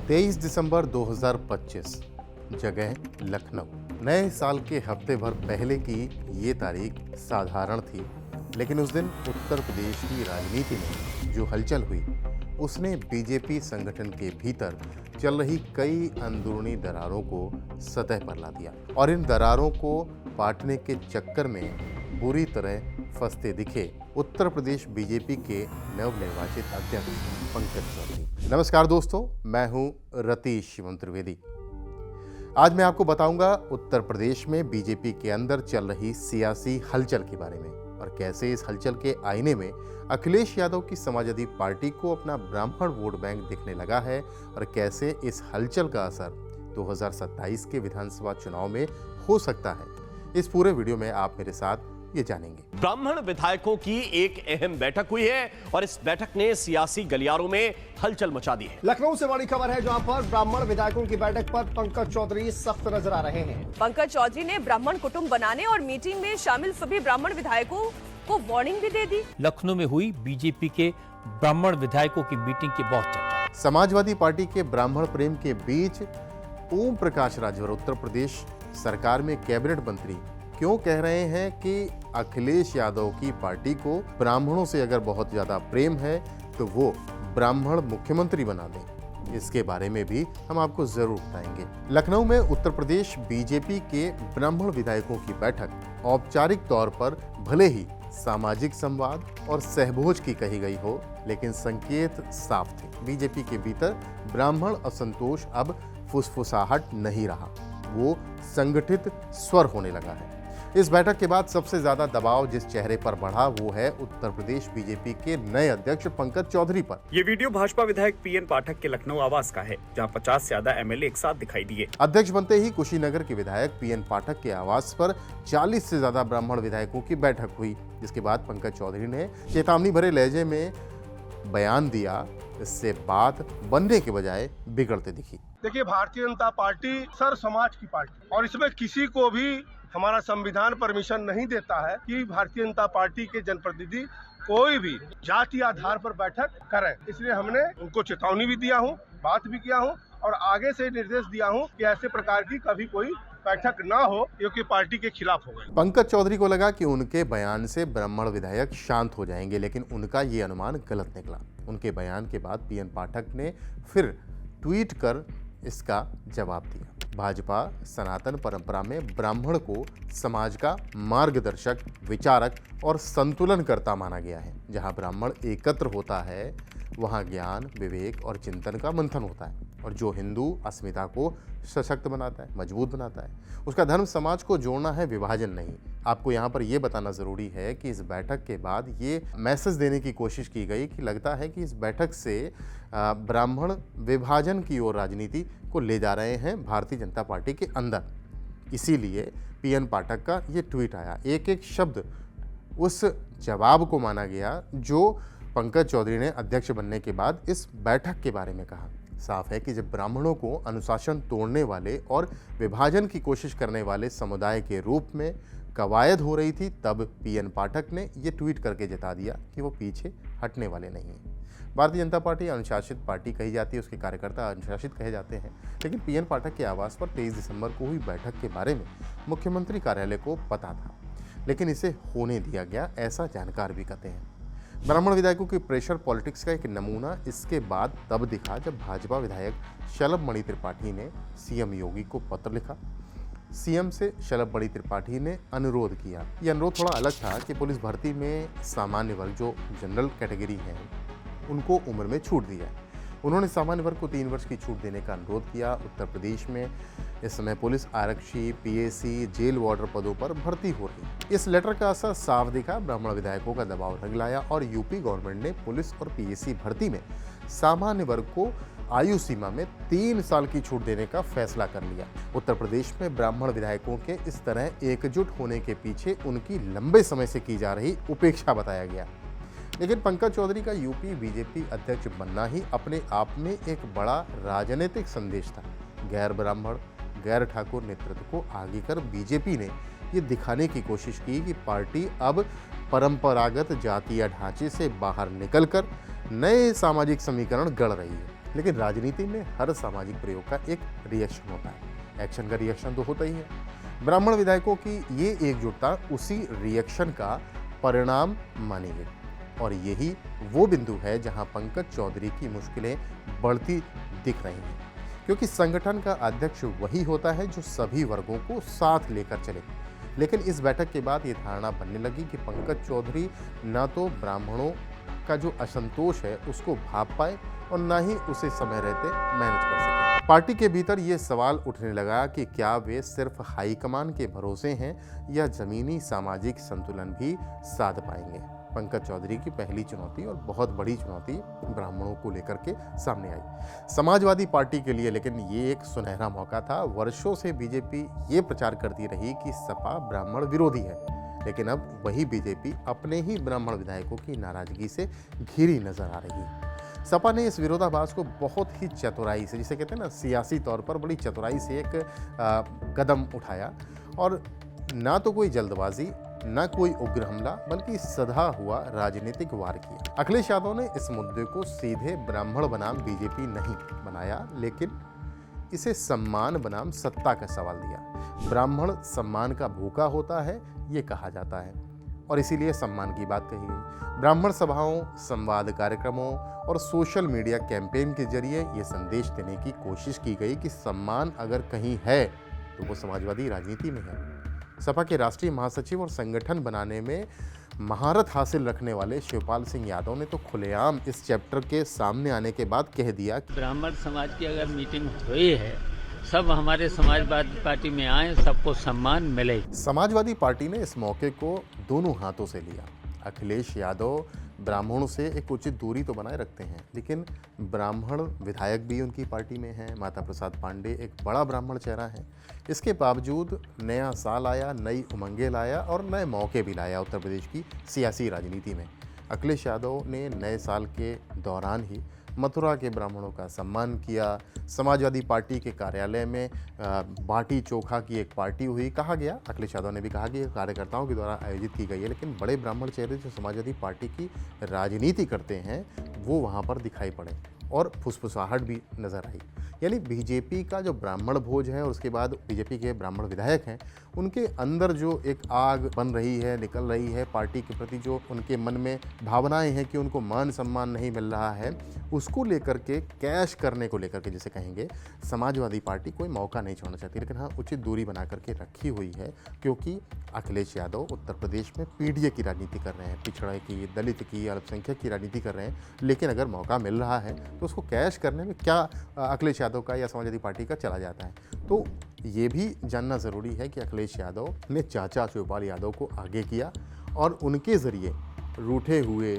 23 दिसंबर 2025, जगह लखनऊ। नए साल के हफ्ते भर पहले की ये तारीख साधारण थी, लेकिन उस दिन उत्तर प्रदेश की राजनीति में जो हलचल हुई उसने बीजेपी संगठन के भीतर चल रही कई अंदरूनी दरारों को सतह पर ला दिया और इन दरारों को पाटने के चक्कर में बुरी तरह फंसते दिखे उत्तर प्रदेश बीजेपी के नवनिर्वाचित अध्यक्ष पंकज चौधरी। नमस्कार दोस्तों, मैं हूं रतीश शिवम त्रिवेदी। आज मैं आपको बताऊंगा उत्तर प्रदेश में बीजेपी के अंदर चल रही सियासी हलचल के बारे में और कैसे इस हलचल के आईने में अखिलेश यादव की समाजवादी पार्टी को अपना ब्राह्मण वोट बैंक दिखने लगा है और कैसे इस हलचल का असर 2027 के विधानसभा चुनाव में हो सकता है। इस पूरे वीडियो में आप मेरे साथ ये जानेंगे। ब्राह्मण विधायकों की एक अहम बैठक हुई है और इस बैठक ने सियासी गलियारों में हलचल मचा दी है। लखनऊ से बड़ी खबर है, जहां पर ब्राह्मण विधायकों की बैठक पर पंकज चौधरी सख्त नजर आ रहे हैं। पंकज चौधरी ने ब्राह्मण कुटुंब बनाने और मीटिंग में शामिल सभी ब्राह्मण विधायकों को वार्निंग भी दे दी। लखनऊ में हुई बीजेपी के ब्राह्मण विधायकों की मीटिंग की बहुत चर्चा है। समाजवादी पार्टी के ब्राह्मण प्रेम के बीच ओम प्रकाश राजभर उत्तर प्रदेश सरकार में कैबिनेट मंत्री क्यों कह रहे हैं कि अखिलेश यादव की पार्टी को ब्राह्मणों से अगर बहुत ज्यादा प्रेम है तो वो ब्राह्मण मुख्यमंत्री बना दें, इसके बारे में भी हम आपको जरूर बताएंगे। लखनऊ में उत्तर प्रदेश बीजेपी के ब्राह्मण विधायकों की बैठक औपचारिक तौर पर भले ही सामाजिक संवाद और सहभोज की कही गई हो, लेकिन संकेत साफ थे। बीजेपी के भीतर ब्राह्मण असंतोष अब फुसफुसाहट नहीं रहा, वो संगठित स्वर होने लगा है। इस बैठक के बाद सबसे ज्यादा दबाव जिस चेहरे पर बढ़ा वो है उत्तर प्रदेश बीजेपी के नए अध्यक्ष पंकज चौधरी पर। ये वीडियो भाजपा विधायक पीएन पाठक के लखनऊ आवास का है, जहां 50 से ज्यादा एमएलए एक साथ दिखाई दिए। अध्यक्ष बनते ही कुशीनगर के विधायक पीएन पाठक के आवास पर 40 से ज्यादा ब्राह्मण विधायकों की बैठक हुई, जिसके बाद पंकज चौधरी ने चेतावनी भरे लहजे में बयान दिया। इससे बात बनने के बजाय बिगड़ते दिखी। देखिए, भारतीय जनता पार्टी सर समाज की पार्टी और इसमें किसी को भी हमारा संविधान परमिशन नहीं देता है कि भारतीय जनता पार्टी के जनप्रतिनिधि कोई भी जाति आधार पर बैठक करें। इसलिए हमने उनको चेतावनी भी दिया हूँ, बात भी किया हूँ और आगे से निर्देश दिया हूँ कि ऐसे प्रकार की कभी कोई बैठक ना हो, क्योंकि पार्टी के खिलाफ हो गए। पंकज चौधरी को लगा कि उनके बयान से ब्राह्मण विधायक शांत हो जाएंगे, लेकिन उनका ये अनुमान गलत निकला। उनके बयान के बाद पीएन पाठक ने फिर ट्वीट कर इसका जवाब दिया। भाजपा सनातन परंपरा में ब्राह्मण को समाज का मार्गदर्शक, विचारक और संतुलनकर्ता माना गया है। जहां ब्राह्मण एकत्र होता है वहां ज्ञान, विवेक और चिंतन का मंथन होता है और जो हिंदू अस्मिता को सशक्त बनाता है, मजबूत बनाता है। उसका धर्म समाज को जोड़ना है, विभाजन नहीं। आपको यहाँ पर यह बताना जरूरी है कि इस बैठक के बाद ये मैसेज देने की कोशिश की गई कि लगता है कि इस बैठक से ब्राह्मण विभाजन की ओर राजनीति को ले जा रहे हैं भारतीय जनता पार्टी के अंदर। इसीलिए पीएन पाठक का ये ट्वीट आया। एक एक शब्द उस जवाब को माना गया जो पंकज चौधरी ने अध्यक्ष बनने के बाद इस बैठक के बारे में कहा। साफ है कि जब ब्राह्मणों को अनुशासन तोड़ने वाले और विभाजन की कोशिश करने वाले समुदाय के रूप में कवायद हो रही थी, तब पीएन पाठक ने ये ट्वीट करके जता दिया कि वो पीछे हटने वाले नहीं हैं। भारतीय जनता पार्टी अनुशासित पार्टी कही जाती है, उसके कार्यकर्ता अनुशासित कहे जाते हैं, लेकिन पीएन पाठक के आवास पर 23 दिसंबर को हुई बैठक के बारे में मुख्यमंत्री कार्यालय को पता था, लेकिन इसे होने दिया गया, ऐसा जानकार भी कहते हैं। ब्राह्मण विधायकों की प्रेशर पॉलिटिक्स का एक नमूना इसके बाद तब दिखा जब भाजपा विधायक शलभ मणि त्रिपाठी ने सीएम योगी को पत्र लिखा। सीएम से शलभ मणि त्रिपाठी ने अनुरोध किया। यह अनुरोध थोड़ा अलग था कि पुलिस भर्ती में सामान्य वर्ग, जो जनरल कैटेगरी है, उनको उम्र में छूट दी है। उन्होंने सामान्य वर्ग को 3 वर्ष की छूट देने का अनुरोध किया। उत्तर प्रदेश में इस समय पुलिस आरक्षी, पीएसी, जेल वार्डर पदों पर भर्ती हो रही। इस लेटर का असर साफ दिखा। ब्राह्मण विधायकों का दबाव रंग लाया और यूपी गवर्नमेंट ने पुलिस और पीएसी भर्ती में सामान्य वर्ग को आयु सीमा में 3 साल की छूट देने का फैसला कर लिया। उत्तर प्रदेश में ब्राह्मण विधायकों के इस तरह एकजुट होने के पीछे उनकी लंबे समय से की जा रही उपेक्षा बताया गया। लेकिन पंकज चौधरी का यूपी बीजेपी अध्यक्ष बनना ही अपने आप में एक बड़ा राजनीतिक संदेश था। गैर ब्राह्मण, गैर ठाकुर नेतृत्व को आगे कर बीजेपी ने ये दिखाने की कोशिश की कि पार्टी अब परंपरागत जातीय ढांचे से बाहर निकलकर नए सामाजिक समीकरण गढ़ रही है। लेकिन राजनीति में हर सामाजिक प्रयोग का एक रिएक्शन होता है। एक्शन का रिएक्शन तो होता ही है। ब्राह्मण विधायकों की ये एकजुटता उसी रिएक्शन का परिणाम मानी गई और यही वो बिंदु है जहां पंकज चौधरी की मुश्किलें बढ़ती दिख रही हैं, क्योंकि संगठन का अध्यक्ष वही होता है जो सभी वर्गों को साथ लेकर चले। लेकिन इस बैठक के बाद ये धारणा बनने लगी कि पंकज चौधरी न तो ब्राह्मणों का जो असंतोष है उसको भाप पाए और न ही उसे समय रहते मैनेज कर सके। पार्टी के भीतर ये सवाल उठने लगा कि क्या वे सिर्फ हाईकमान के भरोसे हैं या जमीनी सामाजिक संतुलन भी साध पाएंगे। पंकज चौधरी की पहली चुनौती और बहुत बड़ी चुनौती ब्राह्मणों को लेकर के सामने आई समाजवादी पार्टी के लिए। लेकिन ये एक सुनहरा मौका था। वर्षों से बीजेपी ये प्रचार करती रही कि सपा ब्राह्मण विरोधी है, लेकिन अब वही बीजेपी अपने ही ब्राह्मण विधायकों की नाराजगी से घिरी नजर आ रही है। सपा ने इस विरोधाभास को बहुत ही चतुराई से, जिसे कहते हैं ना सियासी तौर पर बड़ी चतुराई से एक कदम उठाया और ना तो कोई जल्दबाजी न कोई उग्र हमला बल्कि सधा हुआ राजनीतिक वार किया। अखिलेश यादव ने इस मुद्दे को सीधे ब्राह्मण बनाम बीजेपी नहीं बनाया, लेकिन इसे सम्मान बनाम सत्ता का सवाल दिया। ब्राह्मण सम्मान का भूखा होता है ये कहा जाता है और इसीलिए सम्मान की बात कही गई। ब्राह्मण सभाओं, संवाद कार्यक्रमों और सोशल मीडिया कैंपेन के जरिए ये संदेश देने की कोशिश की गई कि सम्मान अगर कहीं है तो वो समाजवादी राजनीति में है। सपा के राष्ट्रीय महासचिव और संगठन बनाने में महारत हासिल रखने वाले शिवपाल सिंह यादव ने तो खुलेआम इस चैप्टर के सामने आने के बाद कह दिया कि ब्राह्मण समाज की अगर मीटिंग हुई है, सब हमारे समाजवादी पार्टी में आए, सबको सम्मान मिले। समाजवादी पार्टी ने इस मौके को दोनों हाथों से लिया। अखिलेश यादव ब्राह्मणों से एक उचित दूरी तो बनाए रखते हैं, लेकिन ब्राह्मण विधायक भी उनकी पार्टी में हैं। माता प्रसाद पांडे एक बड़ा ब्राह्मण चेहरा है। इसके बावजूद नया साल आया, नई उमंगें लाया और नए मौके भी लाया उत्तर प्रदेश की सियासी राजनीति में। अखिलेश यादव ने नए साल के दौरान ही मथुरा के ब्राह्मणों का सम्मान किया। समाजवादी पार्टी के कार्यालय में बाटी चोखा की एक पार्टी हुई। कहा गया, अखिलेश यादव ने भी कहा कि कार्यकर्ताओं के द्वारा आयोजित की गई है, लेकिन बड़े ब्राह्मण चेहरे जो समाजवादी पार्टी की राजनीति करते हैं वो वहाँ पर दिखाई पड़े और फुसफुसाहट भी नजर आई। यानी बीजेपी का जो ब्राह्मण भोज है और उसके बाद बीजेपी के ब्राह्मण विधायक हैं, उनके अंदर जो एक आग बन रही है, निकल रही है, पार्टी के प्रति जो उनके मन में भावनाएं हैं कि उनको मान सम्मान नहीं मिल रहा है, उसको लेकर के कैश करने को लेकर के जिसे कहेंगे, समाजवादी पार्टी कोई मौका नहीं छोड़ना चाहती। लेकिन हाँ, उचित दूरी बना करके रखी हुई है, क्योंकि अखिलेश यादव उत्तर प्रदेश में पीडीए की राजनीति कर रहे हैं, पिछड़े की, दलित की, अल्पसंख्यक की राजनीति कर रहे हैं। लेकिन अगर मौका मिल रहा है तो उसको कैश करने में क्या अखिलेश यादव का या समाजवादी पार्टी का चला जाता है। तो ये भी जानना ज़रूरी है कि अखिलेश यादव ने चाचा शिवपाल यादव को आगे किया और उनके ज़रिए रूठे हुए,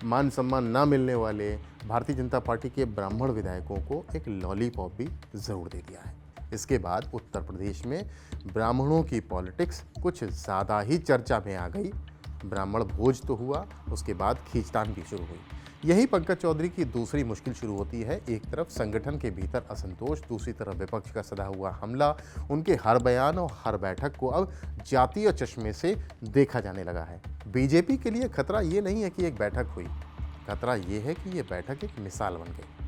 मान सम्मान ना मिलने वाले भारतीय जनता पार्टी के ब्राह्मण विधायकों को एक लॉलीपॉप भी ज़रूर दे दिया है। इसके बाद उत्तर प्रदेश में ब्राह्मणों की पॉलिटिक्स कुछ ज़्यादा ही चर्चा में आ गई। ब्राह्मण भोज तो हुआ, उसके बाद खींचतान भी शुरू हुई। यही पंकज चौधरी की दूसरी मुश्किल शुरू होती है। एक तरफ संगठन के भीतर असंतोष, दूसरी तरफ विपक्ष का सदा हुआ हमला। उनके हर बयान और हर बैठक को अब जातीय चश्मे से देखा जाने लगा है। बीजेपी के लिए खतरा ये नहीं है कि एक बैठक हुई, खतरा ये है कि ये बैठक एक मिसाल बन गई।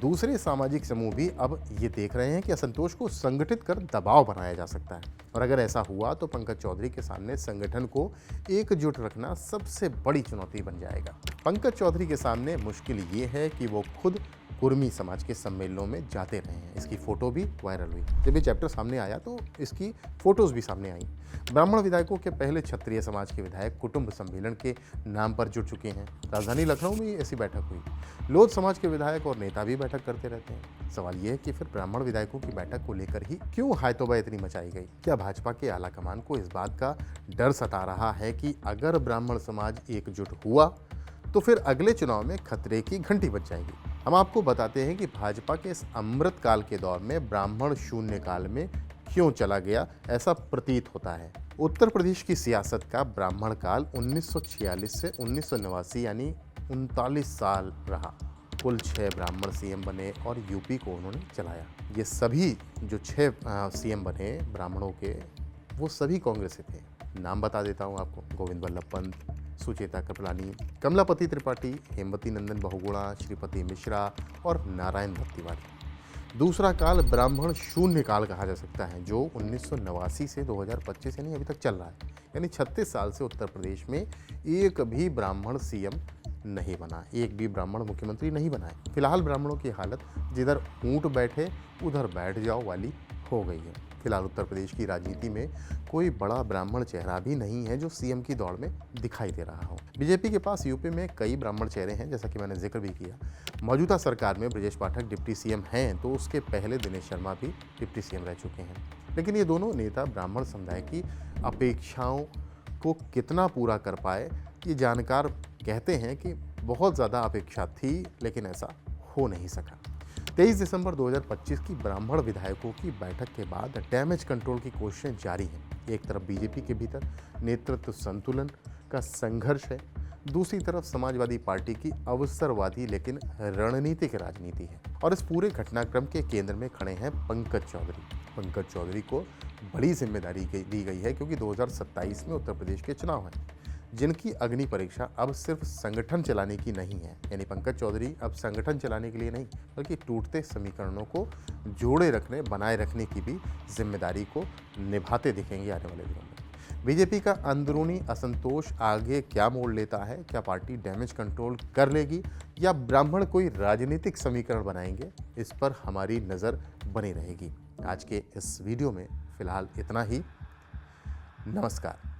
दूसरे सामाजिक समूह भी अब ये देख रहे हैं कि असंतोष को संगठित कर दबाव बनाया जा सकता है, और अगर ऐसा हुआ तो पंकज चौधरी के सामने संगठन को एकजुट रखना सबसे बड़ी चुनौती बन जाएगा। पंकज चौधरी के सामने मुश्किल ये है कि वो खुद कुर्मी समाज के सम्मेलनों में जाते रहे हैं। इसकी फोटो भी वायरल हुई। जब ये चैप्टर सामने आया तो इसकी फोटोज भी सामने आई। ब्राह्मण विधायकों के पहले क्षत्रिय समाज के विधायक कुटुंब सम्मेलन के नाम पर जुड़ चुके हैं। राजधानी लखनऊ में ऐसी बैठक हुई। लोध समाज के विधायक और नेता भी बैठक करते रहते हैं। सवाल यह है कि फिर ब्राह्मण विधायकों की बैठक को लेकर ही क्यों हायतोबा इतनी मचाई गई? क्या भाजपा के आला कमान को इस बात का डर सता रहा है कि अगर ब्राह्मण समाज एकजुट हुआ तो फिर अगले चुनाव में खतरे की घंटी बज जाएगी? हम आपको बताते हैं कि भाजपा के इस अमृत काल के दौर में ब्राह्मण शून्य काल में क्यों चला गया, ऐसा प्रतीत होता है। उत्तर प्रदेश की सियासत का ब्राह्मण काल 1946 से 1989 यानी 39 साल रहा। कुल 6 ब्राह्मण सीएम बने और यूपी को उन्होंने चलाया। ये सभी जो 6 सीएम बने ब्राह्मणों के, वो सभी कांग्रेस से थे। नाम बता देता हूँ आपको: गोविंद वल्लभ पंत, सुचेता कृपलानी, कमलापति त्रिपाठी, हेमवती नंदन बहुगुणा, श्रीपति मिश्रा और नारायण दत्त तिवारी। दूसरा काल ब्राह्मण शून्य काल कहा जा सकता है, जो 1989 से 2025 यानी अभी तक चल रहा है। यानी 36 साल से उत्तर प्रदेश में एक भी ब्राह्मण सीएम नहीं बना, एक भी ब्राह्मण मुख्यमंत्री नहीं बना है। फिलहाल ब्राह्मणों की हालत जिधर ऊंट बैठे उधर बैठ जाओ वाली हो गई है। फिलहाल उत्तर प्रदेश की राजनीति में कोई बड़ा ब्राह्मण चेहरा भी नहीं है जो सीएम की दौड़ में दिखाई दे रहा हो। बीजेपी के पास यूपी में कई ब्राह्मण चेहरे हैं, जैसा कि मैंने जिक्र भी किया। मौजूदा सरकार में ब्रजेश पाठक डिप्टी सीएम हैं, तो उसके पहले दिनेश शर्मा भी डिप्टी सीएम रह चुके हैं। लेकिन ये दोनों नेता ब्राह्मण समुदाय की अपेक्षाओं को कितना पूरा कर पाए, ये जानकार कहते हैं कि बहुत ज़्यादा अपेक्षा थी, लेकिन ऐसा हो नहीं सका। 23 दिसंबर 2025 की ब्राह्मण विधायकों की बैठक के बाद डैमेज कंट्रोल की कोशिशें जारी हैं। एक तरफ बीजेपी के भीतर नेतृत्व संतुलन का संघर्ष है, दूसरी तरफ समाजवादी पार्टी की अवसरवादी लेकिन रणनीतिक राजनीति है। और इस पूरे घटनाक्रम के केंद्र में खड़े हैं पंकज चौधरी। पंकज चौधरी को बड़ी जिम्मेदारी दी गई है, क्योंकि 2027 में उत्तर प्रदेश के चुनाव हैं, जिनकी अग्नि परीक्षा अब सिर्फ संगठन चलाने की नहीं है। यानी पंकज चौधरी अब संगठन चलाने के लिए नहीं, बल्कि टूटते समीकरणों को जोड़े रखने, बनाए रखने की भी जिम्मेदारी को निभाते दिखेंगे आने वाले दिनों में। बीजेपी का अंदरूनी असंतोष आगे क्या मोड़ लेता है? क्या पार्टी डैमेज कंट्रोल कर लेगी या ब्राह्मण कोई राजनीतिक समीकरण बनाएंगे? इस पर हमारी नज़र बनी रहेगी। आज के इस वीडियो में फिलहाल इतना ही। नमस्कार।